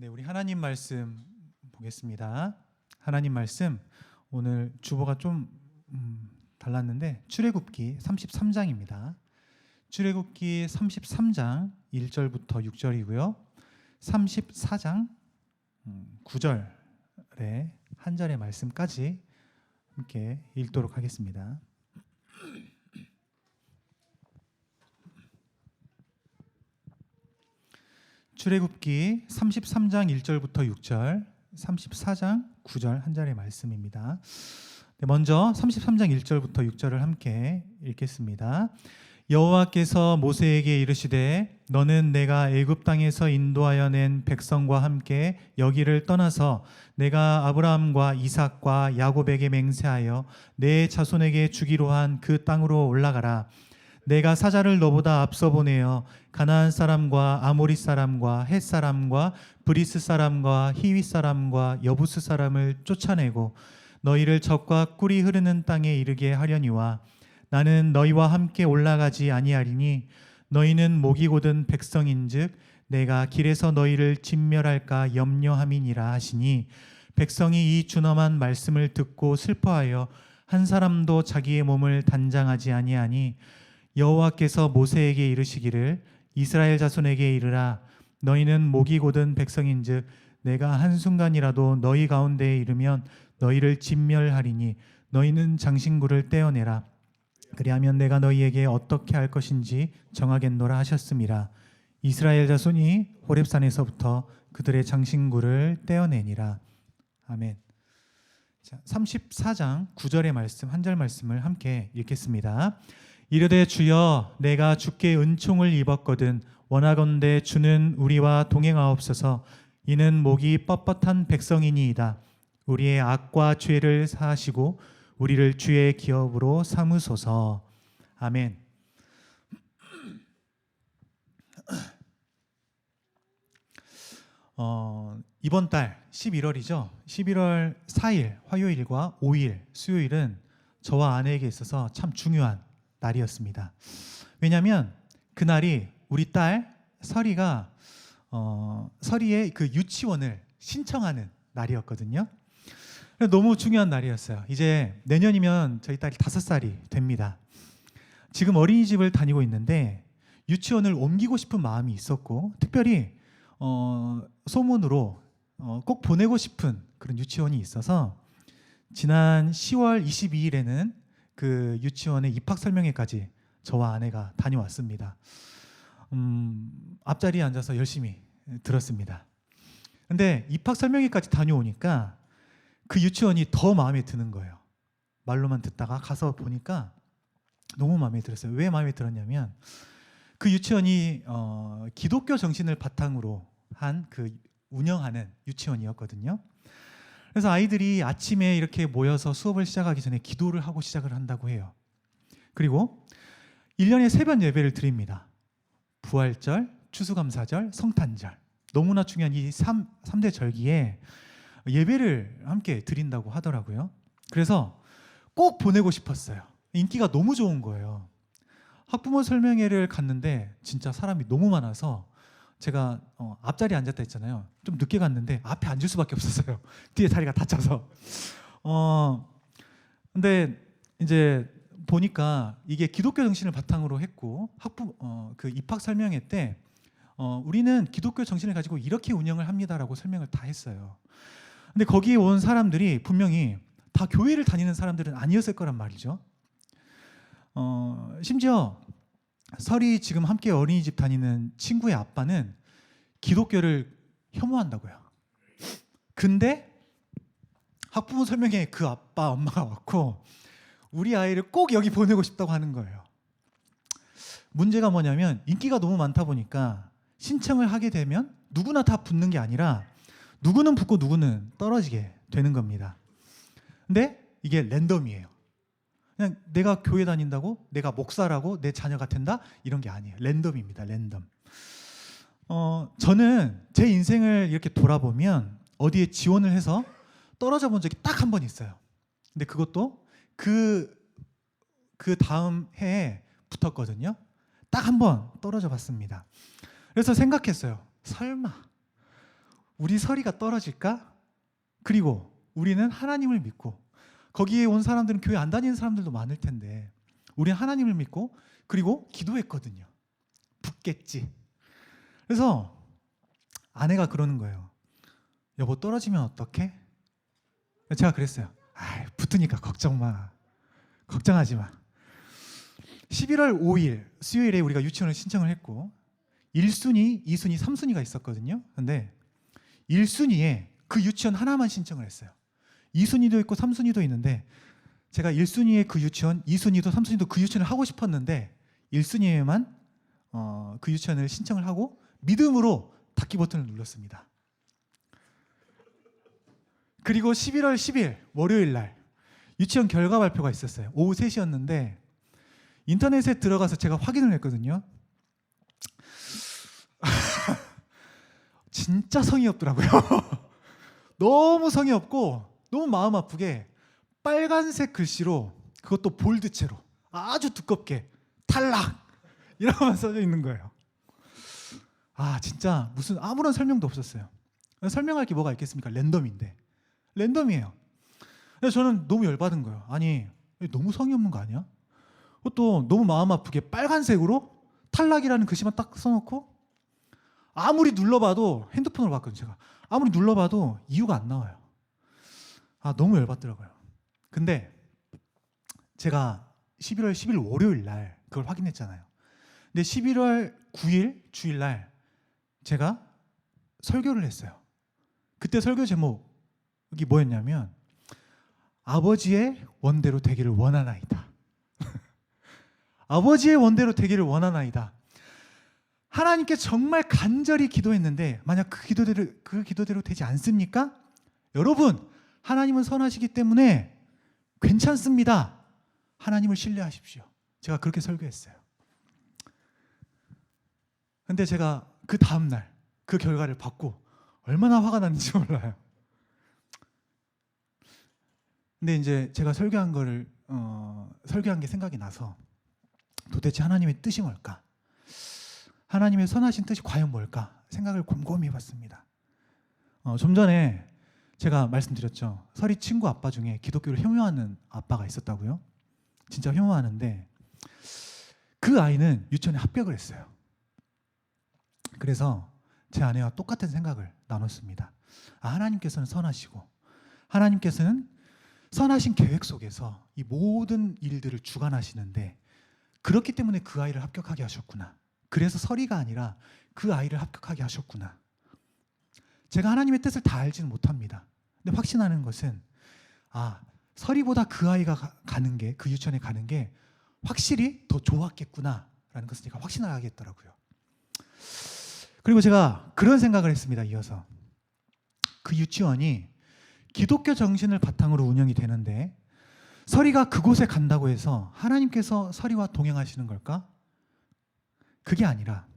네, 우리 하나님 말씀 보겠습니다. 하나님 말씀 오늘 주보가 좀 달랐는데 출애굽기 33장입니다. 출애굽기 33장 1절부터 6절이고요. 34장 9절에 한 절의 말씀까지 함께 읽도록 하겠습니다. 출애굽기 33장 1절부터 6절, 34장 9절 한 절의 말씀입니다. 먼저 33장 1절부터 6절을 함께 읽겠습니다. 여호와께서 모세에게 이르시되 너는 내가 애굽 땅에서 인도하여 낸 백성과 함께 여기를 떠나서 내가 아브라함과 이삭과 야곱에게 맹세하여 내 자손에게 주기로 한 그 땅으로 올라가라. 내가 사자를 너보다 앞서 보내어 가나안 사람과 아모리 사람과 헷 사람과 브리스 사람과 히윗 사람과 여부스 사람을 쫓아내고 너희를 적과 꿀이 흐르는 땅에 이르게 하려니와 나는 너희와 함께 올라가지 아니하리니 너희는 목이 곧은 백성인즉 내가 길에서 너희를 진멸할까 염려함이니라 하시니 백성이 이 준엄한 말씀을 듣고 슬퍼하여 한 사람도 자기의 몸을 단장하지 아니하니 여호와께서 모세에게 이르시기를 이스라엘 자손에게 이르라. 너희는 목이 곧은 백성인즉 내가 한순간이라도 너희 가운데에 이르면 너희를 진멸하리니 너희는 장신구를 떼어내라. 그리하면 내가 너희에게 어떻게 할 것인지 정하겠노라 하셨음이라. 이스라엘 자손이 호렙산에서부터 그들의 장신구를 떼어내니라. 아멘. 자, 34장 9절의 말씀 한 절 말씀을 함께 읽겠습니다. 이르되 주여 내가 주께 은총을 입었거든 원하건대 주는 우리와 동행하옵소서. 이는 목이 뻣뻣한 백성이니이다. 우리의 악과 죄를 사하시고 우리를 주의 기업으로 삼으소서. 아멘. 이번 달 11월이죠. 11월 4일 화요일과 5일 수요일은 저와 아내에게 있어서 참 중요한 날이었습니다. 왜냐하면 그날이 우리 딸 설이가 설이의 그 유치원을 신청하는 날이었거든요. 너무 중요한 날이었어요. 이제 내년이면 저희 딸이 5살이 됩니다. 지금 어린이집을 다니고 있는데 유치원을 옮기고 싶은 마음이 있었고 특별히 소문으로 꼭 보내고 싶은 그런 유치원이 있어서 지난 10월 22일에는 그 유치원의 입학 설명회까지 저와 아내가 다녀왔습니다. 앞자리에 앉아서 열심히 들었습니다. 근데 입학 설명회까지 다녀오니까 그 유치원이 더 마음에 드는 거예요. 말로만 듣다가 가서 보니까 너무 마음에 들었어요. 왜 마음에 들었냐면 그 유치원이 기독교 정신을 바탕으로 한 그 운영하는 유치원이었거든요. 그래서 아이들이 아침에 이렇게 모여서 수업을 시작하기 전에 기도를 하고 시작을 한다고 해요. 그리고 1년에 3번 예배를 드립니다. 부활절, 추수감사절, 성탄절. 너무나 중요한 이 3대 절기에 예배를 함께 드린다고 하더라고요. 그래서 꼭 보내고 싶었어요. 인기가 너무 좋은 거예요. 학부모 설명회를 갔는데 진짜 사람이 너무 많아서 제가 앞자리에 앉았다 했잖아요. 좀 늦게 갔는데 앞에 앉을 수밖에 없었어요. 뒤에 다리가 다쳐서. 근데 이제 보니까 이게 기독교 정신을 바탕으로 했고 그 입학 설명회 때 우리는 기독교 정신을 가지고 이렇게 운영을 합니다라고 설명을 다 했어요. 근데 거기에 온 사람들이 분명히 다 교회를 다니는 사람들은 아니었을 거란 말이죠. 심지어 설이 지금 함께 어린이집 다니는 친구의 아빠는 기독교를 혐오한다고요. 근데 학부모 설명회에 그 아빠 엄마가 왔고 우리 아이를 꼭 여기 보내고 싶다고 하는 거예요. 문제가 뭐냐면 인기가 너무 많다 보니까 신청을 하게 되면 누구나 다 붙는 게 아니라 누구는 붙고 누구는 떨어지게 되는 겁니다. 근데 이게 랜덤이에요. 그냥 내가 교회 다닌다고 내가 목사라고 내 자녀가 된다 이런 게 아니에요. 랜덤입니다. 랜덤. 저는 제 인생을 이렇게 돌아보면 어디에 지원을 해서 떨어져 본 적이 딱 한 번 있어요. 근데 그것도 그 다음 해에 붙었거든요. 딱 한 번 떨어져 봤습니다. 그래서 생각했어요. 설마 우리 서리가 떨어질까? 그리고 우리는 하나님을 믿고 거기에 온 사람들은 교회 안 다니는 사람들도 많을 텐데 우리는 하나님을 믿고 그리고 기도했거든요. 붙겠지. 그래서 아내가 그러는 거예요. 여보 떨어지면 어떡해? 제가 그랬어요. 붙으니까 걱정 마. 걱정하지 마. 11월 5일 수요일에 우리가 유치원을 신청을 했고 1순위, 2순위, 3순위가 있었거든요. 근데 1순위에 그 유치원 하나만 신청을 했어요. 2순위도 있고 3순위도 있는데 제가 1순위에 그 유치원, 2순위도 3순위도 그 유치원을 하고 싶었는데 1순위에만 그 유치원을 신청을 하고 믿음으로 닫기 버튼을 눌렀습니다. 그리고 11월 10일 월요일 날 유치원 결과 발표가 있었어요. 오후 3시였는데 인터넷에 들어가서 제가 확인을 했거든요. 진짜 성의 없더라고요. 너무 성의 없고 너무 마음 아프게 빨간색 글씨로 그것도 볼드체로 아주 두껍게 탈락! 이라고만 써져 있는 거예요. 진짜 무슨 아무런 설명도 없었어요. 설명할 게 뭐가 있겠습니까? 랜덤인데. 랜덤이에요. 그래서 저는 너무 열받은 거예요. 아니 너무 성의 없는 거 아니야? 그것도 너무 마음 아프게 빨간색으로 탈락이라는 글씨만 딱 써놓고 아무리 눌러봐도 핸드폰으로 봤거든요. 제가 아무리 눌러봐도 이유가 안 나와요. 너무 열받더라고요. 근데 제가 11월 10일 월요일 날 그걸 확인했잖아요. 근데 11월 9일 주일 날 제가 설교를 했어요. 그때 설교 제목이 뭐였냐면 아버지의 원대로 되기를 원하나이다. 아버지의 원대로 되기를 원하나이다. 하나님께 정말 간절히 기도했는데 만약 그 기도대로 되지 않습니까? 여러분, 하나님은 선하시기 때문에 괜찮습니다. 하나님을 신뢰하십시오. 제가 그렇게 설교했어요. 근데 제가 그 다음날 그 결과를 받고 얼마나 화가 났는지 몰라요. 근데 이제 제가 설교한 게 생각이 나서 도대체 하나님의 뜻이 뭘까? 하나님의 선하신 뜻이 과연 뭘까? 생각을 곰곰이 해봤습니다. 좀 전에 제가 말씀드렸죠. 설이 친구 아빠 중에 기독교를 혐오하는 아빠가 있었다고요. 진짜 혐오하는데 그 아이는 유치원에 합격을 했어요. 그래서 제 아내와 똑같은 생각을 나눴습니다. 하나님께서는 선하시고 하나님께서는 선하신 계획 속에서 이 모든 일들을 주관하시는데 그렇기 때문에 그 아이를 합격하게 하셨구나. 그래서 설이가 아니라 그 아이를 합격하게 하셨구나. 제가 하나님의 뜻을 다 알지는 못합니다. 근데 확신하는 것은 설이보다 그 아이가 가는 게, 그 유치원에 가는 게 확실히 더 좋았겠구나라는 것을 제가 확신을 하겠더라고요. 그리고 제가 그런 생각을 했습니다. 이어서 그 유치원이 기독교 정신을 바탕으로 운영이 되는데 설이가 그곳에 간다고 해서 하나님께서 설이와 동행하시는 걸까? 그게 아니라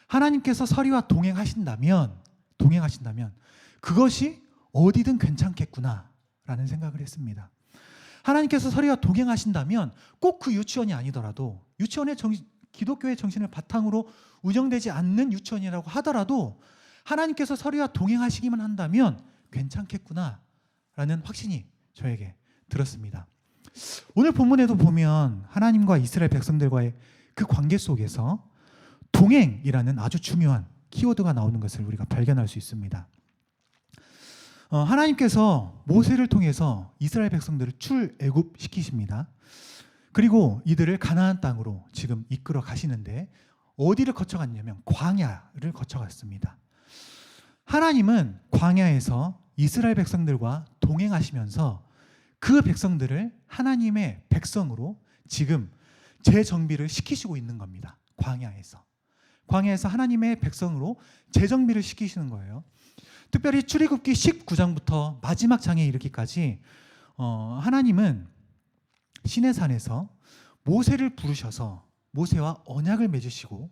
하나님께서 설이와 동행하신다면 그것이 어디든 괜찮겠구나라는 생각을 했습니다. 하나님께서 설이와 동행하신다면 꼭 그 유치원이 아니더라도 기독교의 정신을 바탕으로 운영되지 않는 유치원이라고 하더라도 하나님께서 설이와 동행하시기만 한다면 괜찮겠구나라는 확신이 저에게 들었습니다. 오늘 본문에도 보면 하나님과 이스라엘 백성들과의 그 관계 속에서 동행이라는 아주 중요한 키워드가 나오는 것을 우리가 발견할 수 있습니다. 하나님께서 모세를 통해서 이스라엘 백성들을 출애굽시키십니다. 그리고 이들을 가나안 땅으로 지금 이끌어 가시는데 어디를 거쳐갔냐면 광야를 거쳐갔습니다. 하나님은 광야에서 이스라엘 백성들과 동행하시면서 그 백성들을 하나님의 백성으로 지금 재정비를 시키시고 있는 겁니다. 광야에서 하나님의 백성으로 재정비를 시키시는 거예요. 특별히 출애굽기 19장부터 마지막 장에 이르기까지 하나님은 시내산에서 모세를 부르셔서 모세와 언약을 맺으시고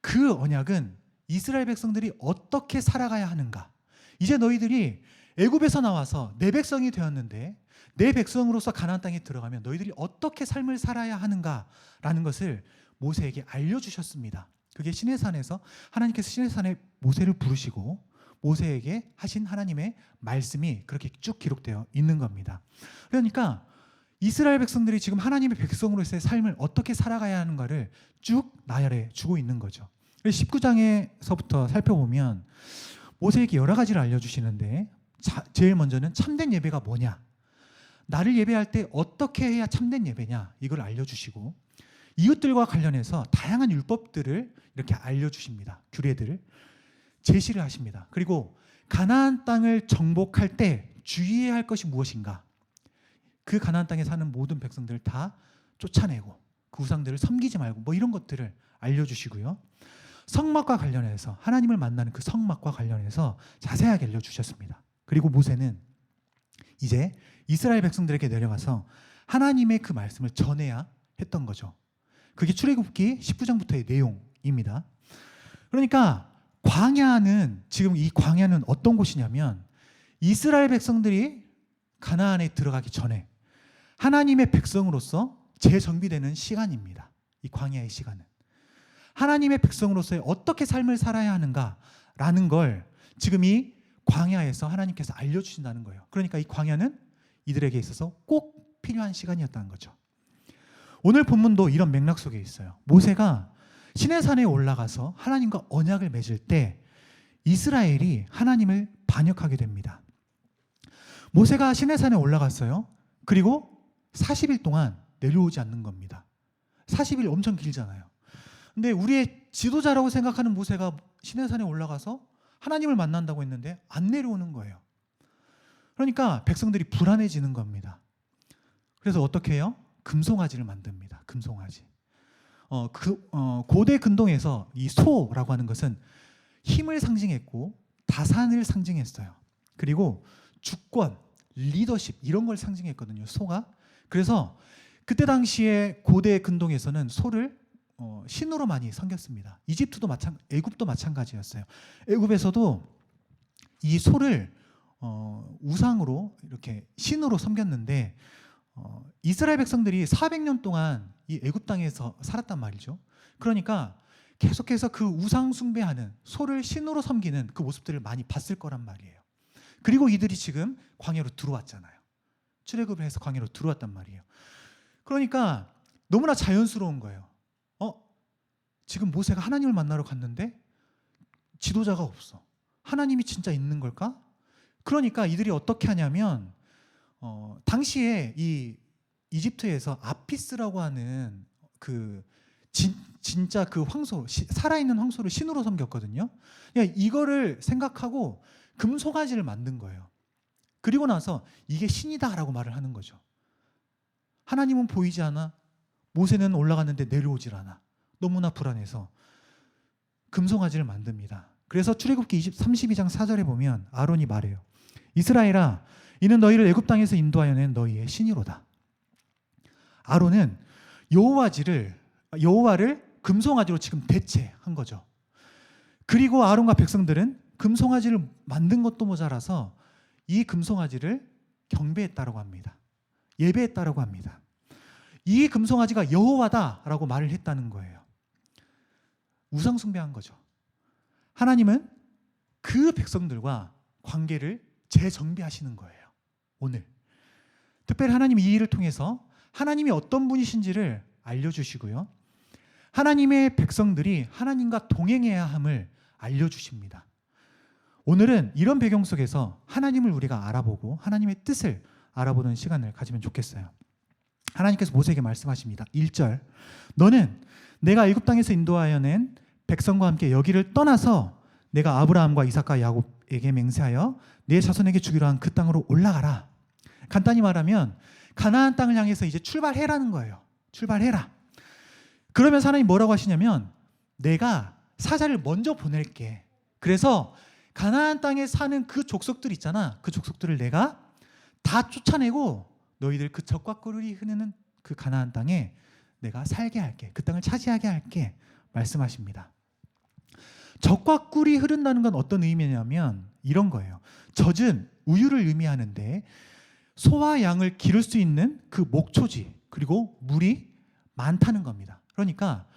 그 언약은 이스라엘 백성들이 어떻게 살아가야 하는가. 이제 너희들이 애굽에서 나와서 내 백성이 되었는데 내 백성으로서 가나안 땅에 들어가면 너희들이 어떻게 삶을 살아야 하는가라는 것을 모세에게 알려주셨습니다. 그게 시내산에서 하나님께서 시내산에 모세를 부르시고 모세에게 하신 하나님의 말씀이 그렇게 쭉 기록되어 있는 겁니다. 그러니까 이스라엘 백성들이 지금 하나님의 백성으로서의 삶을 어떻게 살아가야 하는가를 쭉 나열해 주고 있는 거죠. 19장에서부터 살펴보면 모세에게 여러 가지를 알려주시는데, 제일 먼저는 참된 예배가 뭐냐, 나를 예배할 때 어떻게 해야 참된 예배냐, 이걸 알려주시고, 이웃들과 관련해서 다양한 율법들을 이렇게 알려주십니다. 규례들을 제시를 하십니다. 그리고 가나안 땅을 정복할 때 주의해야 할 것이 무엇인가, 그 가나안 땅에 사는 모든 백성들을 다 쫓아내고 그 우상들을 섬기지 말고 뭐 이런 것들을 알려주시고요. 성막과 관련해서, 하나님을 만나는 그 성막과 관련해서 자세하게 알려주셨습니다. 그리고 모세는 이제 이스라엘 백성들에게 내려가서 하나님의 그 말씀을 전해야 했던 거죠. 그게 출애굽기 19장부터의 내용입니다. 그러니까 광야는, 지금 이 광야는 어떤 곳이냐면, 이스라엘 백성들이 가나안에 들어가기 전에 하나님의 백성으로서 재정비되는 시간입니다. 이 광야의 시간은 하나님의 백성으로서의 어떻게 삶을 살아야 하는가라는 걸 지금 이 광야에서 하나님께서 알려주신다는 거예요. 그러니까 이 광야는 이들에게 있어서 꼭 필요한 시간이었다는 거죠. 오늘 본문도 이런 맥락 속에 있어요. 모세가 시내산에 올라가서 하나님과 언약을 맺을 때 이스라엘이 하나님을 반역하게 됩니다. 모세가 시내산에 올라갔어요. 그리고 40일 동안 내려오지 않는 겁니다. 40일 엄청 길잖아요. 근데 우리의 지도자라고 생각하는 모세가 시내산에 올라가서 하나님을 만난다고 했는데 안 내려오는 거예요. 그러니까 백성들이 불안해지는 겁니다. 그래서 어떻게 해요? 금송아지를 만듭니다. 금송아지. 고대 근동에서 이 소라고 하는 것은 힘을 상징했고 다산을 상징했어요. 그리고 주권, 리더십 이런 걸 상징했거든요. 소가. 그래서 그때 당시에 고대 근동에서는 소를 신으로 많이 섬겼습니다. 애굽도 마찬가지였어요. 애굽에서도 이 소를 우상으로 이렇게 신으로 섬겼는데, 이스라엘 백성들이 400년 동안 이 애굽 땅에서 살았단 말이죠. 그러니까 계속해서 그 우상 숭배하는, 소를 신으로 섬기는 그 모습들을 많이 봤을 거란 말이에요. 그리고 이들이 지금 광야로 들어왔잖아요. 출애굽을 해서 광야로 들어왔단 말이에요. 그러니까 너무나 자연스러운 거예요. 지금 모세가 하나님을 만나러 갔는데 지도자가 없어. 하나님이 진짜 있는 걸까? 그러니까 이들이 어떻게 하냐면, 당시에 이 이집트에서 아피스라고 하는 그 진짜 그 황소, 살아있는 황소를 신으로 섬겼거든요. 그러니까 이거를 생각하고 금송아지를 만든 거예요. 그리고 나서 이게 신이다라고 말을 하는 거죠. 하나님은 보이지 않아. 모세는 올라갔는데 내려오질 않아. 너무나 불안해서 금송아지를 만듭니다. 그래서 출애굽기 32장 4절에 보면 아론이 말해요. 이스라엘아, 이는 너희를 애굽 땅에서 인도하여 낸 너희의 신이로다. 아론은 여호와를 금송아지로 지금 대체한 거죠. 그리고 아론과 백성들은 금송아지를 만든 것도 모자라서 이 금송아지를 경배했다라고 합니다. 예배했다라고 합니다. 이 금송아지가 여호와다라고 말을 했다는 거예요. 우상 숭배한 거죠. 하나님은 그 백성들과 관계를 재정비하시는 거예요. 오늘 특별히 하나님이 이 일을 통해서 하나님이 어떤 분이신지를 알려주시고요, 하나님의 백성들이 하나님과 동행해야 함을 알려주십니다. 오늘은 이런 배경 속에서 하나님을 우리가 알아보고 하나님의 뜻을 알아보는 시간을 가지면 좋겠어요. 하나님께서 모세에게 말씀하십니다. 1절, 너는 내가 애굽 땅에서 인도하여 낸 백성과 함께 여기를 떠나서 내가 아브라함과 이삭과 야곱에게 맹세하여 내 자손에게 주기로 한 그 땅으로 올라가라. 간단히 말하면 가나안 땅을 향해서 이제 출발해라는 거예요. 출발해라. 그러면서 하나님 뭐라고 하시냐면, 내가 사자를 먼저 보낼게. 그래서 가나안 땅에 사는 그 족속들 있잖아. 그 족속들을 내가 다 쫓아내고 너희들 그 적과 꿀이 흐르는 그 가나안 땅에 내가 살게 할게. 그 땅을 차지하게 할게. 말씀하십니다. 적과 꿀이 흐른다는 건 어떤 의미냐면 이런 거예요. 젖은 우유를 의미하는데 소와 양을 기를 수 있는 그 목초지, 그리고 물이 많다는 겁니다. 그러니까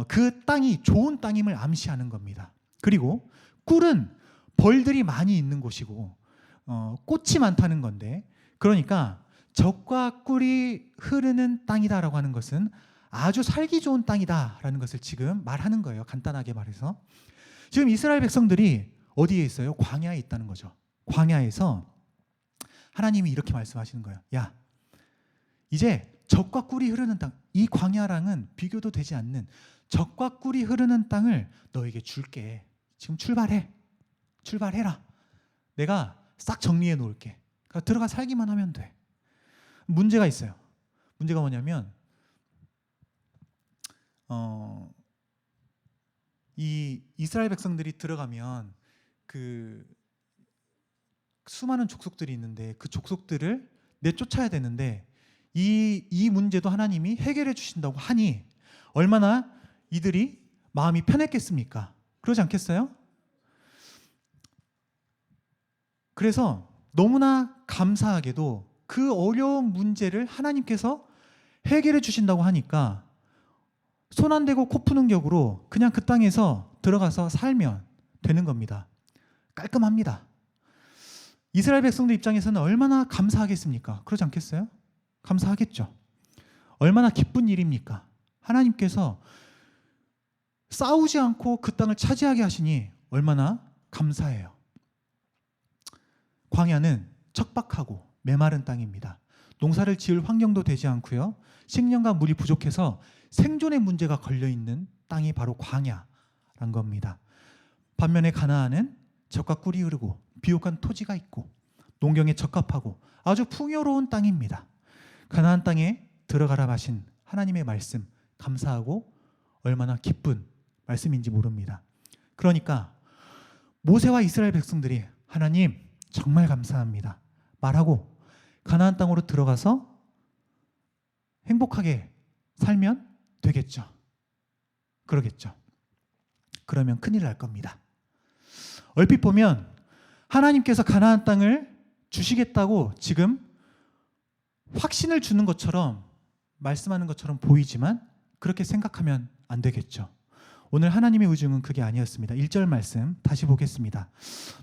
그 땅이 좋은 땅임을 암시하는 겁니다. 그리고 꿀은 벌들이 많이 있는 곳이고 꽃이 많다는 건데, 그러니까 젖과 꿀이 흐르는 땅이다라고 하는 것은 아주 살기 좋은 땅이다라는 것을 지금 말하는 거예요. 간단하게 말해서 지금 이스라엘 백성들이 어디에 있어요? 광야에 있다는 거죠. 광야에서 하나님이 이렇게 말씀하시는 거예요. 야, 이제 젖과 꿀이 흐르는 땅, 이 광야랑은 비교도 되지 않는 젖과 꿀이 흐르는 땅을 너에게 줄게. 지금 출발해라. 내가 싹 정리해 놓을게. 그러니까 들어가 살기만 하면 돼. 문제가 있어요. 문제가 뭐냐면 이 이스라엘 백성들이 들어가면 그 수많은 족속들이 있는데 그 족속들을 내쫓아야 되는데 이 문제도 하나님이 해결해 주신다고 하니 얼마나 이들이 마음이 편했겠습니까? 그러지 않겠어요? 그래서 너무나 감사하게도 그 어려운 문제를 하나님께서 해결해 주신다고 하니까 손 안 대고 코 푸는 격으로 그냥 그 땅에서 들어가서 살면 되는 겁니다. 깔끔합니다. 이스라엘 백성들 입장에서는 얼마나 감사하겠습니까? 그러지 않겠어요? 감사하겠죠. 얼마나 기쁜 일입니까? 하나님께서 싸우지 않고 그 땅을 차지하게 하시니 얼마나 감사해요. 광야는 척박하고 메마른 땅입니다. 농사를 지을 환경도 되지 않고요. 식량과 물이 부족해서 생존의 문제가 걸려있는 땅이 바로 광야란 겁니다. 반면에 가나안은 젖과 꿀이 흐르고 비옥한 토지가 있고 농경에 적합하고 아주 풍요로운 땅입니다. 가나안 땅에 들어가라 하신 하나님의 말씀, 감사하고 얼마나 기쁜 말씀인지 모릅니다. 그러니까 모세와 이스라엘 백성들이 하나님 정말 감사합니다 말하고 가나안 땅으로 들어가서 행복하게 살면 되겠죠. 그러겠죠. 그러면 큰일 날 겁니다. 얼핏 보면 하나님께서 가나안 땅을 주시겠다고 지금 확신을 주는 것처럼 말씀하는 것처럼 보이지만 그렇게 생각하면 안 되겠죠. 오늘 하나님의 의중은 그게 아니었습니다. 1절 말씀 다시 보겠습니다.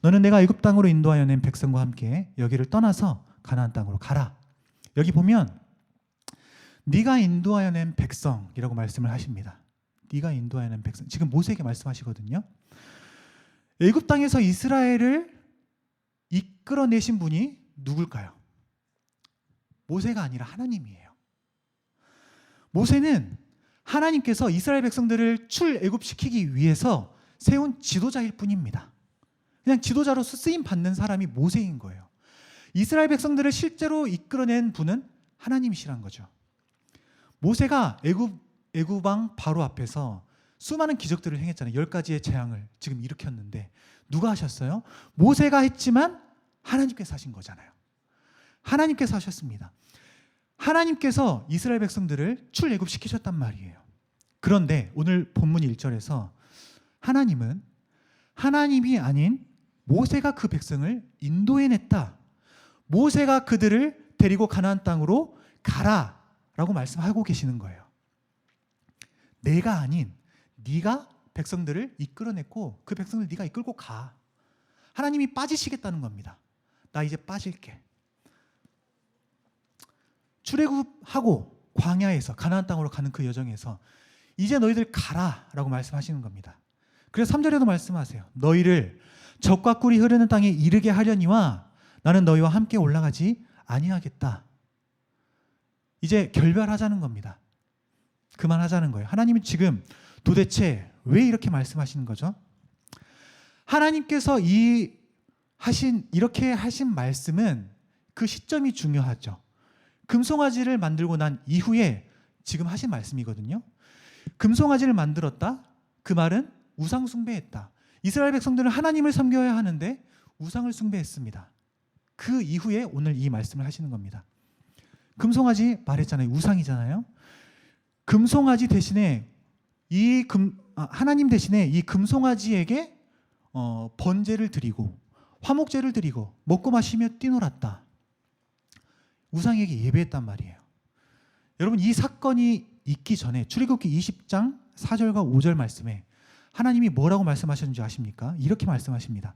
너는 내가 애굽 땅으로 인도하여 낸 백성과 함께 여기를 떠나서 가나안 땅으로 가라. 여기 보면 네가 인도하여 낸 백성이라고 말씀을 하십니다. 네가 인도하여 낸 백성. 지금 모세에게 말씀하시거든요. 애굽 땅에서 이스라엘을 이끌어내신 분이 누굴까요? 모세가 아니라 하나님이에요. 모세는 하나님께서 이스라엘 백성들을 출애굽시키기 위해서 세운 지도자일 뿐입니다. 그냥 지도자로서 쓰임 받는 사람이 모세인 거예요. 이스라엘 백성들을 실제로 이끌어낸 분은 하나님이시란 거죠. 모세가 애굽 왕 바로 앞에서 수많은 기적들을 행했잖아요. 10가지의 재앙을 지금 일으켰는데 누가 하셨어요? 모세가 했지만 하나님께서 하신 거잖아요. 하나님께서 하셨습니다. 하나님께서 이스라엘 백성들을 출애굽시키셨단 말이에요. 그런데 오늘 본문 1절에서 하나님은 하나님이 아닌 모세가 그 백성을 인도해냈다. 모세가 그들을 데리고 가나안 땅으로 가라라고 말씀하고 계시는 거예요. 내가 아닌 네가 백성들을 이끌어냈고 그 백성을 네가 이끌고 가. 하나님이 빠지시겠다는 겁니다. 나 이제 빠질게. 출애굽하고 광야에서 가나안 땅으로 가는 그 여정에서 이제 너희들 가라라고 말씀하시는 겁니다. 그래서 3절에도 말씀하세요. 너희를 젖과 꿀이 흐르는 땅에 이르게 하려니와 나는 너희와 함께 올라가지 아니하겠다. 이제 결별하자는 겁니다. 그만하자는 거예요. 하나님은 지금 도대체 왜 이렇게 말씀하시는 거죠? 하나님께서 이렇게 하신 말씀은 그 시점이 중요하죠. 금송아지를 만들고 난 이후에 지금 하신 말씀이거든요. 금송아지를 만들었다? 그 말은 우상 숭배했다. 이스라엘 백성들은 하나님을 섬겨야 하는데 우상을 숭배했습니다. 그 이후에 오늘 이 말씀을 하시는 겁니다. 금송아지 말했잖아요. 우상이잖아요. 금송아지 대신에 하나님 대신에 이 금송아지에게 번제를 드리고 화목제를 드리고 먹고 마시며 뛰놀았다. 우상에게 예배했단 말이에요. 여러분 이 사건이 있기 전에 출애굽기 20장 4절과 5절 말씀에 하나님이 뭐라고 말씀하셨는지 아십니까? 이렇게 말씀하십니다.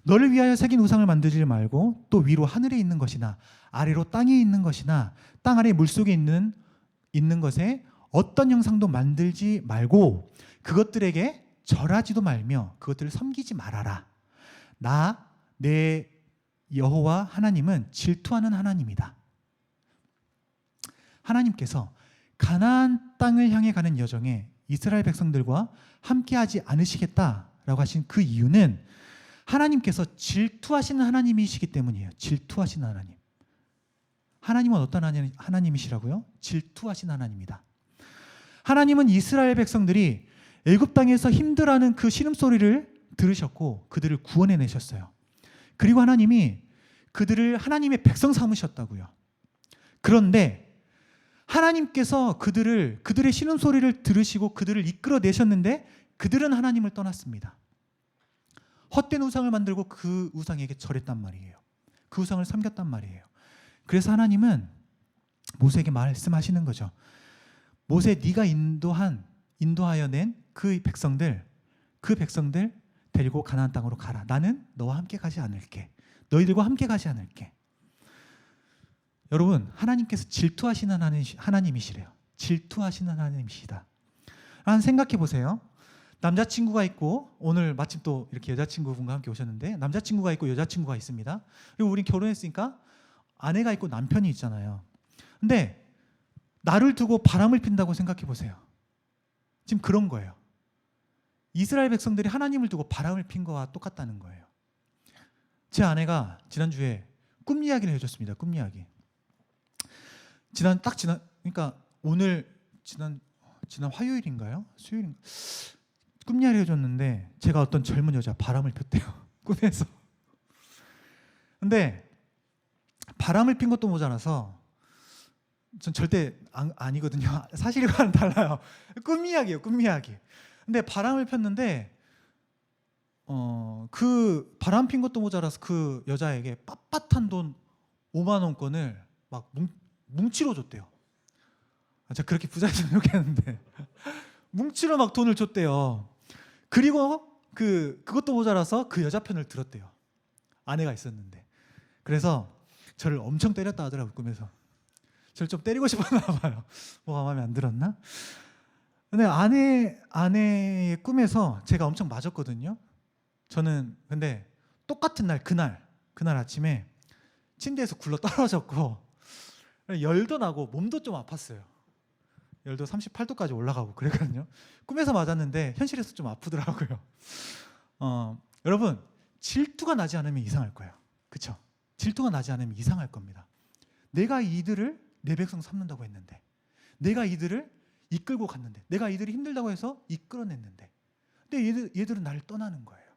너를 위하여 새긴 우상을 만들지 말고 또 위로 하늘에 있는 것이나 아래로 땅에 있는 것이나 땅 아래 물속에 있는 것에 어떤 형상도 만들지 말고 그것들에게 절하지도 말며 그것들을 섬기지 말아라. 나 내 여호와 하나님은 질투하는 하나님이다. 하나님께서 가나안 땅을 향해 가는 여정에 이스라엘 백성들과 함께하지 않으시겠다라고 하신 그 이유는 하나님께서 질투하시는 하나님이시기 때문이에요. 질투하시는 하나님. 하나님은 어떤 하나님이시라고요? 질투하시는 하나님이다. 하나님은 이스라엘 백성들이 애굽 땅에서 힘들어하는 그 신음소리를 들으셨고 그들을 구원해내셨어요. 그리고 하나님이 그들을 하나님의 백성 삼으셨다고요. 그런데 하나님께서 그들의 신음소리를 들으시고 그들을 이끌어내셨는데 그들은 하나님을 떠났습니다. 헛된 우상을 만들고 그 우상에게 절했단 말이에요. 그 우상을 섬겼단 말이에요. 그래서 하나님은 모세에게 말씀하시는 거죠. 모세, 네가 인도하여 낸 그 백성들 데리고 가나안 땅으로 가라. 나는 너와 함께 가지 않을게. 너희들과 함께 가지 않을게. 여러분, 하나님께서 질투하시는 하나님이시래요. 질투하시는 하나님이시다. 한 생각해 보세요. 남자친구가 있고 오늘 마침 또 이렇게 여자친구분과 함께 오셨는데 남자친구가 있고 여자친구가 있습니다. 그리고 우린 결혼했으니까 아내가 있고 남편이 있잖아요. 근데 나를 두고 바람을 핀다고 생각해 보세요. 지금 그런 거예요. 이스라엘 백성들이 하나님을 두고 바람을 핀 거와 똑같다는 거예요. 제 아내가 지난주에 꿈 이야기를 해줬습니다. 꿈 이야기. 그러니까 오늘 지난 화요일인가요? 수요일인가? 꿈 이야기를 해줬는데 제가 어떤 젊은 여자 바람을 폈대요. 꿈에서. 근데 바람을 핀 것도 모자라서 전 절대 아니거든요. 사실과는 달라요. 꿈 이야기예요. 꿈 이야기. 근데 바람을 폈는데 그 바람 핀 것도 모자라서 그 여자에게 빳빳한 돈 5만 원권을 막 뭉치로 줬대요. 제가 그렇게 부자였으면 좋겠는데 뭉치로 막 돈을 줬대요. 그리고 그것도 모자라서 그 여자 편을 들었대요. 아내가 있었는데. 그래서 저를 엄청 때렸다 하더라고요. 꿈에서. 저를 좀 때리고 싶었나 봐요. 뭐가 마음에 안 들었나? 근데 아내의 꿈에서 제가 엄청 맞았거든요. 저는 근데 똑같은 날 그날 아침에 침대에서 굴러 떨어졌고 열도 나고 몸도 좀 아팠어요. 열도 38도까지 올라가고 그랬거든요. 꿈에서 맞았는데 현실에서 좀 아프더라고요. 여러분, 질투가 나지 않으면 이상할 거예요. 그렇죠? 질투가 나지 않으면 이상할 겁니다. 내가 이들을 내 백성 삼는다고 했는데, 내가 이들을 이끌고 갔는데, 내가 이들이 힘들다고 해서 이끌어냈는데, 근데 얘들은 나를 떠나는 거예요.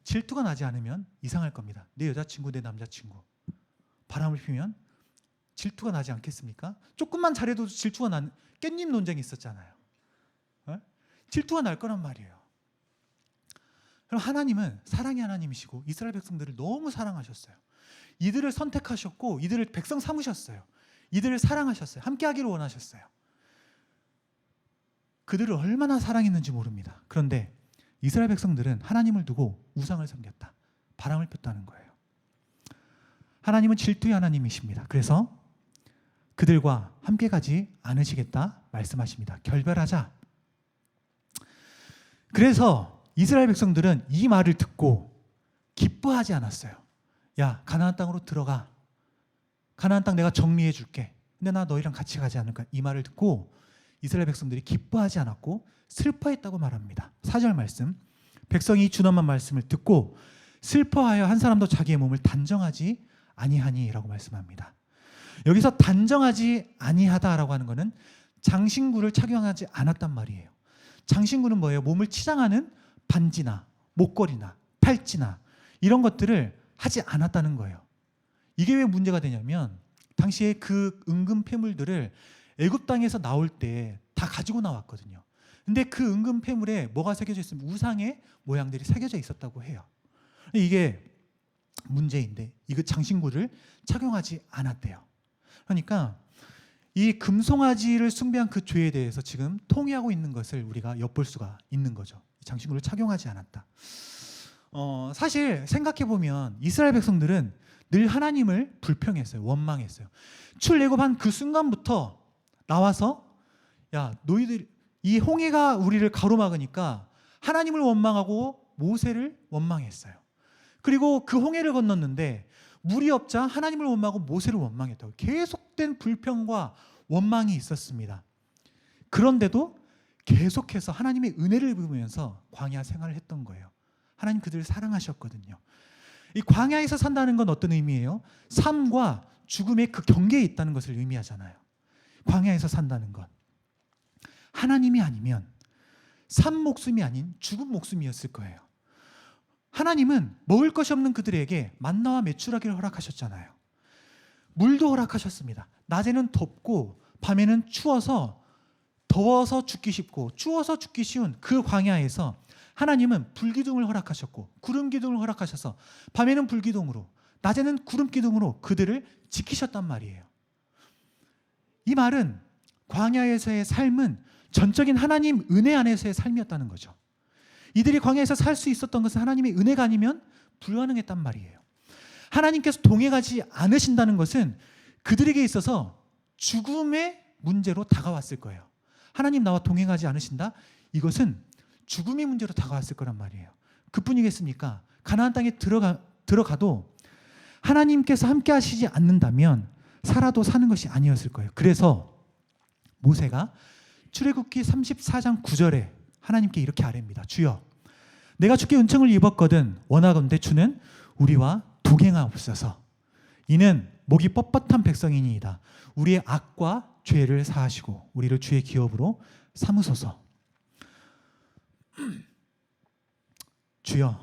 질투가 나지 않으면 이상할 겁니다. 내 여자친구, 내 남자친구 바람을 피면 질투가 나지 않겠습니까? 조금만 잘해도 질투가 나는 깻잎 논쟁이 있었잖아요. 질투가 날 거란 말이에요. 그럼 하나님은 사랑의 하나님이시고 이스라엘 백성들을 너무 사랑하셨어요. 이들을 선택하셨고 이들을 백성 삼으셨어요. 이들을 사랑하셨어요. 함께하기를 원하셨어요. 그들을 얼마나 사랑했는지 모릅니다. 그런데 이스라엘 백성들은 하나님을 두고 우상을 섬겼다. 바람을 폈다는 거예요. 하나님은 질투의 하나님이십니다. 그래서 그들과 함께 가지 않으시겠다 말씀하십니다. 결별하자. 그래서 이스라엘 백성들은 이 말을 듣고 기뻐하지 않았어요. 야, 가나안 땅으로 들어가. 가나안 땅 내가 정리해 줄게. 근데 나 너희랑 같이 가지 않을까? 이 말을 듣고 이스라엘 백성들이 기뻐하지 않았고 슬퍼했다고 말합니다. 4절 말씀. 백성이 준엄한 말씀을 듣고 슬퍼하여 한 사람도 자기의 몸을 단정하지 아니하니라고 말씀합니다. 여기서 단정하지 아니하다라고 하는 것은 장신구를 착용하지 않았단 말이에요. 장신구는 뭐예요? 몸을 치장하는 반지나 목걸이나 팔찌나 이런 것들을 하지 않았다는 거예요. 이게 왜 문제가 되냐면 당시에 그 은금 폐물들을 애굽 땅에서 나올 때 다 가지고 나왔거든요. 근데 그 은금 폐물에 뭐가 새겨져 있으면 우상의 모양들이 새겨져 있었다고 해요. 이게 문제인데 이거 장신구를 착용하지 않았대요. 그러니까 이 금송아지를 숭배한 그 죄에 대해서 지금 통회하고 있는 것을 우리가 엿볼 수가 있는 거죠. 장신구를 착용하지 않았다. 사실 생각해 보면 이스라엘 백성들은 늘 하나님을 불평했어요. 원망했어요. 출애굽한 그 순간부터 나와서 야, 너희들 이 홍해가 우리를 가로막으니까 하나님을 원망하고 모세를 원망했어요. 그리고 그 홍해를 건넜는데 물이 없자 하나님을 원망하고 모세를 원망했다고. 계속된 불평과 원망이 있었습니다. 그런데도 계속해서 하나님의 은혜를 입으면서 광야 생활을 했던 거예요. 하나님 그들을 사랑하셨거든요. 이 광야에서 산다는 건 어떤 의미예요? 삶과 죽음의 그 경계에 있다는 것을 의미하잖아요. 광야에서 산다는 것. 하나님이 아니면 산 목숨이 아닌 죽은 목숨이었을 거예요. 하나님은 먹을 것이 없는 그들에게 만나와 메추라기를 허락하셨잖아요. 물도 허락하셨습니다. 낮에는 덥고 밤에는 추워서 더워서 죽기 쉽고 추워서 죽기 쉬운 그 광야에서 하나님은 불기둥을 허락하셨고 구름 기둥을 허락하셔서 밤에는 불기둥으로 낮에는 구름 기둥으로 그들을 지키셨단 말이에요. 이 말은 광야에서의 삶은 전적인 하나님 은혜 안에서의 삶이었다는 거죠. 이들이 광야에서 살 수 있었던 것은 하나님의 은혜가 아니면 불가능했단 말이에요. 하나님께서 동행하지 않으신다는 것은 그들에게 있어서 죽음의 문제로 다가왔을 거예요. 하나님 나와 동행하지 않으신다? 이것은 죽음의 문제로 다가왔을 거란 말이에요. 그뿐이겠습니까? 가나안 땅에 들어가도 하나님께서 함께 하시지 않는다면 살아도 사는 것이 아니었을 거예요. 그래서 모세가 출애굽기 34장 9절에 하나님께 이렇게 아뢰입니다. 주여, 내가 주께 은총을 입었거든 원하건대 주는 우리와 동행하옵소서. 이는 목이 뻣뻣한 백성이니이다. 우리의 악과 죄를 사하시고 우리를 주의 기업으로 삼으소서. 주여,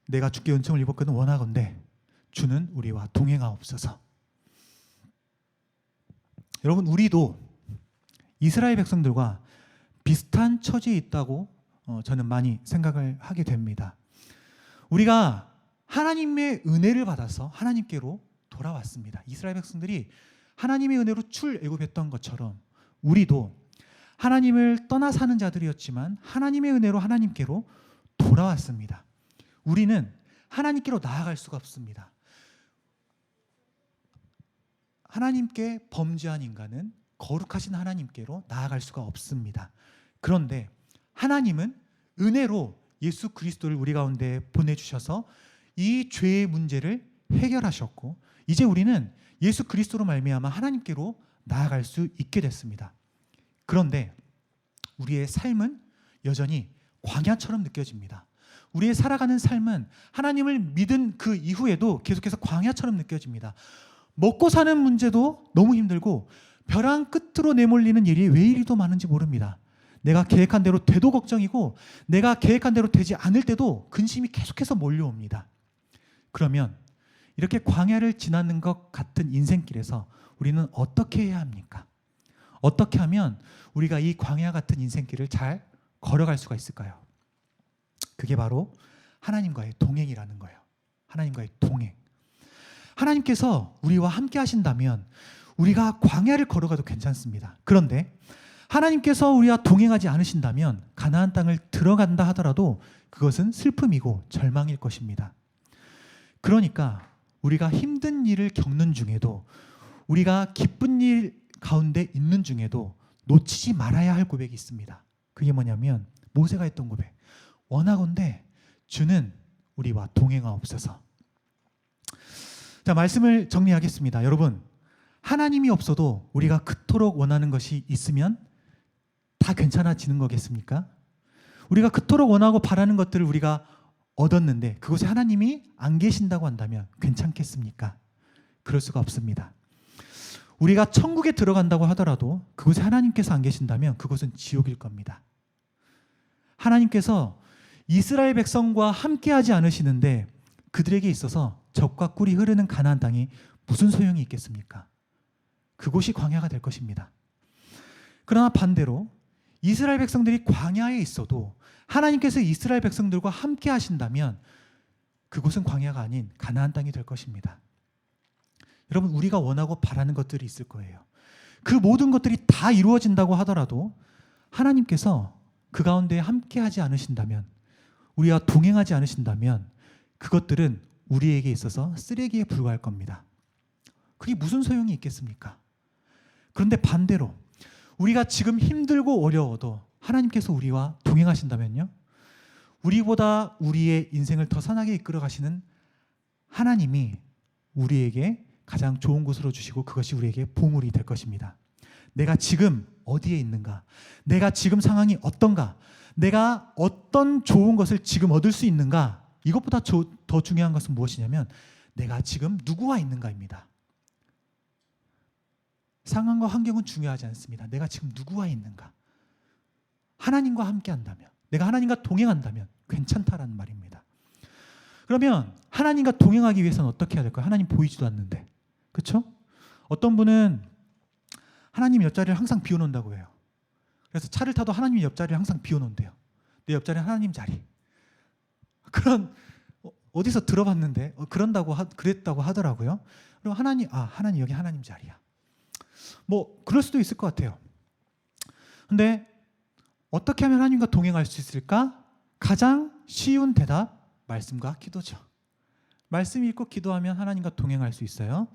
내가 주께 은총을 입었거든 원하건대 주는 우리와 동행하옵소서. 여러분, 우리도 이스라엘 백성들과 비슷한 처지에 있다고 저는 많이 생각을 하게 됩니다. 우리가 하나님의 은혜를 받아서 하나님께로 돌아왔습니다. 이스라엘 백성들이 하나님의 은혜로 출애굽했던 것처럼 우리도 하나님을 떠나 사는 자들이었지만 하나님의 은혜로 하나님께로 돌아왔습니다. 우리는 하나님께로 나아갈 수가 없습니다. 하나님께 범죄한 인간은 거룩하신 하나님께로 나아갈 수가 없습니다. 그런데 하나님은 은혜로 예수 그리스도를 우리 가운데 보내주셔서 이 죄의 문제를 해결하셨고 이제 우리는 예수 그리스도로 말미암아 하나님께로 나아갈 수 있게 됐습니다. 그런데 우리의 삶은 여전히 광야처럼 느껴집니다. 우리의 살아가는 삶은 하나님을 믿은 그 이후에도 계속해서 광야처럼 느껴집니다. 먹고 사는 문제도 너무 힘들고 벼랑 끝으로 내몰리는 일이 왜 이리도 많은지 모릅니다. 내가 계획한 대로 돼도 걱정이고 내가 계획한 대로 되지 않을 때도 근심이 계속해서 몰려옵니다. 그러면 이렇게 광야를 지나는 것 같은 인생길에서 우리는 어떻게 해야 합니까? 어떻게 하면 우리가 이 광야 같은 인생길을 잘 걸어갈 수가 있을까요? 그게 바로 하나님과의 동행이라는 거예요. 하나님과의 동행. 하나님께서 우리와 함께 하신다면 우리가 광야를 걸어가도 괜찮습니다. 그런데 하나님께서 우리와 동행하지 않으신다면 가나안 땅을 들어간다 하더라도 그것은 슬픔이고 절망일 것입니다. 그러니까 우리가 힘든 일을 겪는 중에도 우리가 기쁜 일 가운데 있는 중에도 놓치지 말아야 할 고백이 있습니다. 그게 뭐냐면 모세가 했던 고백. 원하건대 주는 우리와 동행하옵소서. 자, 말씀을 정리하겠습니다. 여러분, 하나님이 없어도 우리가 그토록 원하는 것이 있으면 다 괜찮아지는 거겠습니까? 우리가 그토록 원하고 바라는 것들을 우리가 얻었는데 그곳에 하나님이 안 계신다고 한다면 괜찮겠습니까? 그럴 수가 없습니다. 우리가 천국에 들어간다고 하더라도 그곳에 하나님께서 안 계신다면 그곳은 지옥일 겁니다. 하나님께서 이스라엘 백성과 함께하지 않으시는데 그들에게 있어서 젖과 꿀이 흐르는 가나안 땅이 무슨 소용이 있겠습니까? 그곳이 광야가 될 것입니다. 그러나 반대로 이스라엘 백성들이 광야에 있어도 하나님께서 이스라엘 백성들과 함께 하신다면 그곳은 광야가 아닌 가나안 땅이 될 것입니다. 여러분, 우리가 원하고 바라는 것들이 있을 거예요. 그 모든 것들이 다 이루어진다고 하더라도 하나님께서 그 가운데 함께 하지 않으신다면, 우리와 동행하지 않으신다면 그것들은 우리에게 있어서 쓰레기에 불과할 겁니다. 그게 무슨 소용이 있겠습니까? 그런데 반대로 우리가 지금 힘들고 어려워도 하나님께서 우리와 동행하신다면요, 우리보다 우리의 인생을 더 선하게 이끌어 가시는 하나님이 우리에게 가장 좋은 곳으로 주시고 그것이 우리에게 보물이 될 것입니다. 내가 지금 어디에 있는가? 내가 지금 상황이 어떤가? 내가 어떤 좋은 것을 지금 얻을 수 있는가? 이것보다 더 중요한 것은 무엇이냐면 내가 지금 누구와 있는가입니다. 상황과 환경은 중요하지 않습니다. 내가 지금 누구와 있는가? 하나님과 함께 한다면, 내가 하나님과 동행한다면 괜찮다라는 말입니다. 그러면 하나님과 동행하기 위해서는 어떻게 해야 될까요? 하나님 보이지도 않는데. 그렇죠? 어떤 분은 하나님 옆자리를 항상 비워놓는다고 해요. 그래서 차를 타도 하나님 옆자리를 항상 비워놓는대요. 내 옆자리는 하나님 자리. 그런 어디서 들어봤는데 그랬다고 하더라고요. 그리고 하나님 여기 하나님 자리야. 뭐 그럴 수도 있을 것 같아요. 근데 어떻게 하면 하나님과 동행할 수 있을까? 가장 쉬운 대답, 말씀과 기도죠. 말씀 읽고 기도하면 하나님과 동행할 수 있어요.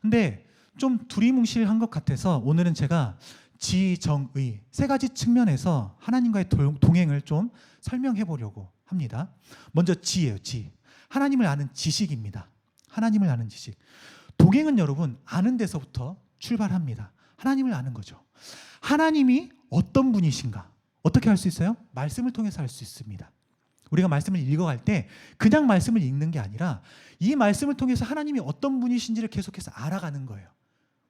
근데 좀 두리뭉실한 것 같아서 오늘은 제가 지, 정, 의 세 가지 측면에서 하나님과의 동행을 좀 설명해 보려고 합니다. 먼저 지예요. 지. 하나님을 아는 지식입니다. 하나님을 아는 지식. 동행은 여러분 아는 데서부터 출발합니다. 하나님을 아는 거죠. 하나님이 어떤 분이신가? 어떻게 할 수 있어요? 말씀을 통해서 할 수 있습니다. 우리가 말씀을 읽어갈 때 그냥 말씀을 읽는 게 아니라 이 말씀을 통해서 하나님이 어떤 분이신지를 계속해서 알아가는 거예요.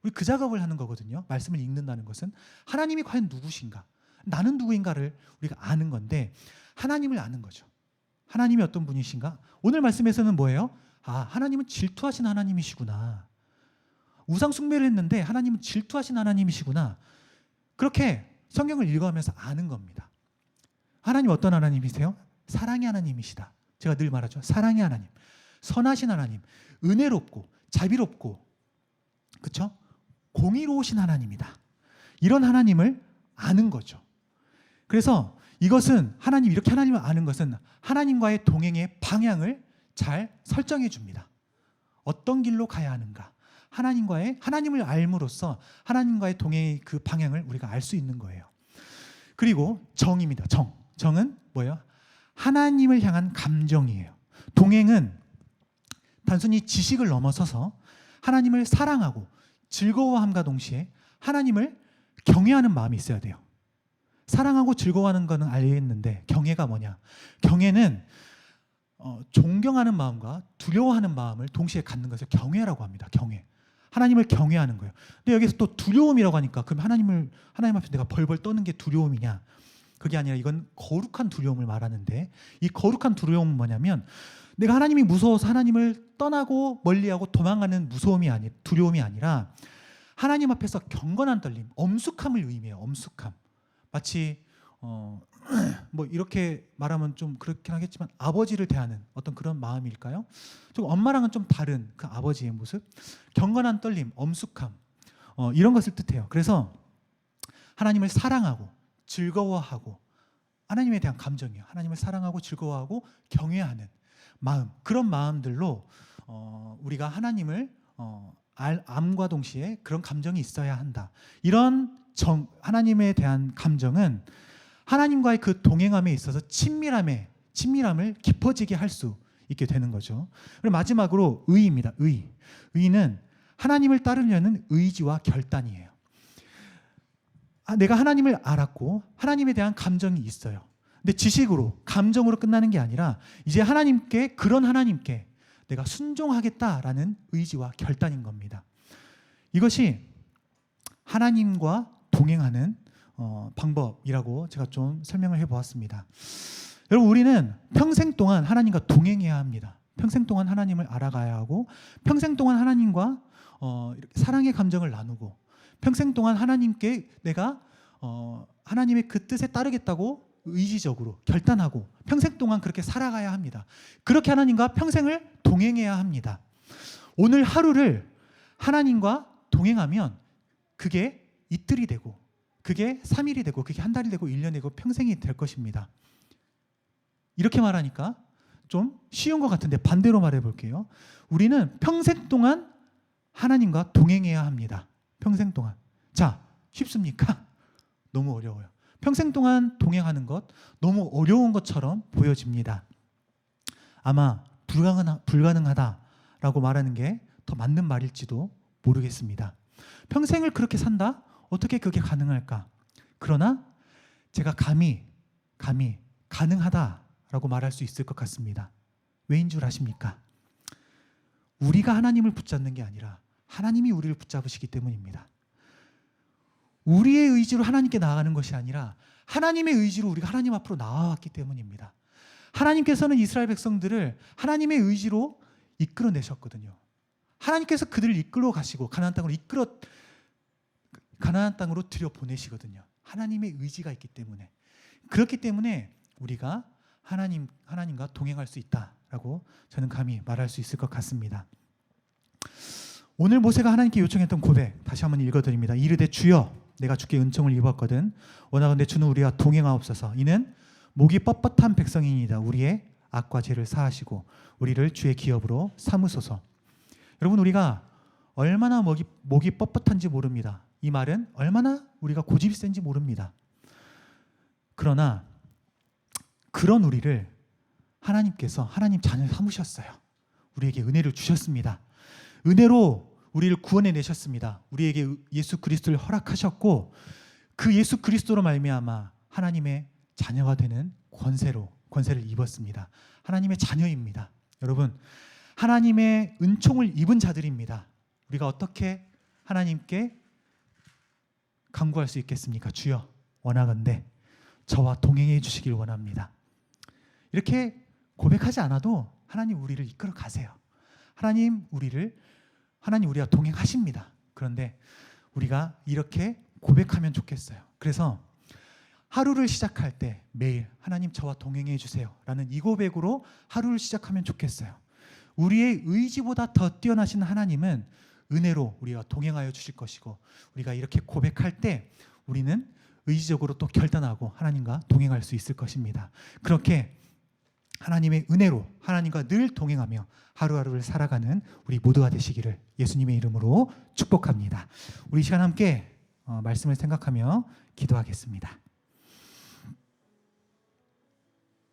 우리 그 작업을 하는 거거든요. 말씀을 읽는다는 것은 하나님이 과연 누구신가? 나는 누구인가를 우리가 아는 건데 하나님을 아는 거죠. 하나님이 어떤 분이신가? 오늘 말씀에서는 뭐예요? 하나님은 질투하신 하나님이시구나. 우상 숭배를 했는데 하나님은 질투하신 하나님이시구나. 그렇게 성경을 읽어가면서 아는 겁니다. 하나님 어떤 하나님이세요? 사랑의 하나님이시다. 제가 늘 말하죠. 사랑의 하나님, 선하신 하나님, 은혜롭고 자비롭고 그렇죠? 공의로우신 하나님이다. 이런 하나님을 아는 거죠. 그래서 이것은 이렇게 하나님을 아는 것은 하나님과의 동행의 방향을 잘 설정해 줍니다. 어떤 길로 가야 하는가? 하나님을 알므로써 하나님과의 동행의 그 방향을 우리가 알 수 있는 거예요. 그리고 정입니다. 정은 뭐예요? 하나님을 향한 감정이에요. 동행은 단순히 지식을 넘어서서 하나님을 사랑하고 즐거워함과 동시에 하나님을 경외하는 마음이 있어야 돼요. 사랑하고 즐거워하는 거는 알겠는데 경외가 뭐냐? 경외는 존경하는 마음과 두려워하는 마음을 동시에 갖는 것을 경외라고 합니다. 경외. 하나님을 경외하는 거예요. 근데 여기서 또 두려움이라고 하니까 그럼 하나님 앞에 내가 벌벌 떠는 게 두려움이냐? 그게 아니라 이건 거룩한 두려움을 말하는데 이 거룩한 두려움은 뭐냐면 내가 하나님이 무서워서 하나님을 떠나고 멀리하고 도망가는 두려움이 아니라 하나님 앞에서 경건한 떨림, 엄숙함을 의미해요. 엄숙함. 마치 뭐 이렇게 말하면 좀 그렇긴 하겠지만 아버지를 대하는 어떤 그런 마음일까요? 좀 엄마랑은 좀 다른 그 아버지의 모습, 경건한 떨림, 엄숙함 이런 것을 뜻해요. 그래서 하나님을 사랑하고 즐거워하고 하나님에 대한 감정이에요. 하나님을 사랑하고 즐거워하고 경외하는 마음, 그런 마음들로 우리가 하나님을 암과 동시에 그런 감정이 있어야 한다. 이런 하나님에 대한 감정은 하나님과의 그 동행함에 있어서 친밀함을 깊어지게 할 수 있게 되는 거죠. 그리고 마지막으로 의입니다. 의는 하나님을 따르려는 의지와 결단이에요. 내가 하나님을 알았고 하나님에 대한 감정이 있어요. 근데 지식으로, 감정으로 끝나는 게 아니라 이제 그런 하나님께 내가 순종하겠다라는 의지와 결단인 겁니다. 이것이 하나님과 동행하는 방법이라고 제가 좀 설명을 해보았습니다. 여러분, 우리는 평생 동안 하나님과 동행해야 합니다. 평생 동안 하나님을 알아가야 하고 평생 동안 하나님과 사랑의 감정을 나누고 평생 동안 하나님께 내가 하나님의 그 뜻에 따르겠다고 의지적으로 결단하고 평생 동안 그렇게 살아가야 합니다. 그렇게 하나님과 평생을 동행해야 합니다. 오늘 하루를 하나님과 동행하면 그게 이틀이 되고 그게 3일이 되고 그게 한 달이 되고 1년이 되고 평생이 될 것입니다. 이렇게 말하니까 좀 쉬운 것 같은데 반대로 말해 볼게요. 우리는 평생 동안 하나님과 동행해야 합니다. 평생 동안. 자, 쉽습니까? 너무 어려워요. 평생 동안 동행하는 것 너무 어려운 것처럼 보여집니다. 아마 불가능하다라고 말하는 게 더 맞는 말일지도 모르겠습니다. 평생을 그렇게 산다? 어떻게 그게 가능할까? 그러나 제가 감히 가능하다라고 말할 수 있을 것 같습니다. 왜인 줄 아십니까? 우리가 하나님을 붙잡는 게 아니라 하나님이 우리를 붙잡으시기 때문입니다. 우리의 의지로 하나님께 나아가는 것이 아니라 하나님의 의지로 우리가 하나님 앞으로 나와왔기 때문입니다. 하나님께서는 이스라엘 백성들을 하나님의 의지로 이끌어내셨거든요. 하나님께서 그들을 이끌어 가시고 가나안 땅으로 들여보내시거든요. 하나님의 의지가 있기 때문에. 그렇기 때문에 우리가 하나님과 동행할 수 있다라고 저는 감히 말할 수 있을 것 같습니다. 오늘 모세가 하나님께 요청했던 고백 다시 한번 읽어드립니다. 이르되 주여 내가 주께 은총을 입었거든 원하건대 주는 우리와 동행하옵소서. 이는 목이 뻣뻣한 백성이니이다. 우리의 악과 죄를 사하시고 우리를 주의 기업으로 삼으소서. 여러분, 우리가 얼마나 목이 뻣뻣한지 모릅니다. 이 말은 얼마나 우리가 고집이 센지 모릅니다. 그러나 그런 우리를 하나님께서 하나님 자녀 삼으셨어요. 우리에게 은혜를 주셨습니다. 은혜로 우리를 구원해 내셨습니다. 우리에게 예수 그리스도를 허락하셨고 그 예수 그리스도로 말미암아 하나님의 자녀가 되는 권세를 입었습니다. 하나님의 자녀입니다. 여러분, 하나님의 은총을 입은 자들입니다. 우리가 어떻게 하나님께 간구할 수 있겠습니까? 주여 원하건대 저와 동행해 주시길 원합니다. 이렇게 고백하지 않아도 하나님 우리를 이끌어 가세요. 하나님 우리와 동행하십니다. 그런데 우리가 이렇게 고백하면 좋겠어요. 그래서 하루를 시작할 때 매일 하나님 저와 동행해 주세요 라는 이 고백으로 하루를 시작하면 좋겠어요. 우리의 의지보다 더 뛰어나신 하나님은 은혜로 우리와 동행하여 주실 것이고 우리가 이렇게 고백할 때 우리는 의지적으로 또 결단하고 하나님과 동행할 수 있을 것입니다. 그렇게 하나님의 은혜로 하나님과 늘 동행하며 하루하루를 살아가는 우리 모두가 되시기를 예수님의 이름으로 축복합니다. 우리 시간 함께 말씀을 생각하며 기도하겠습니다.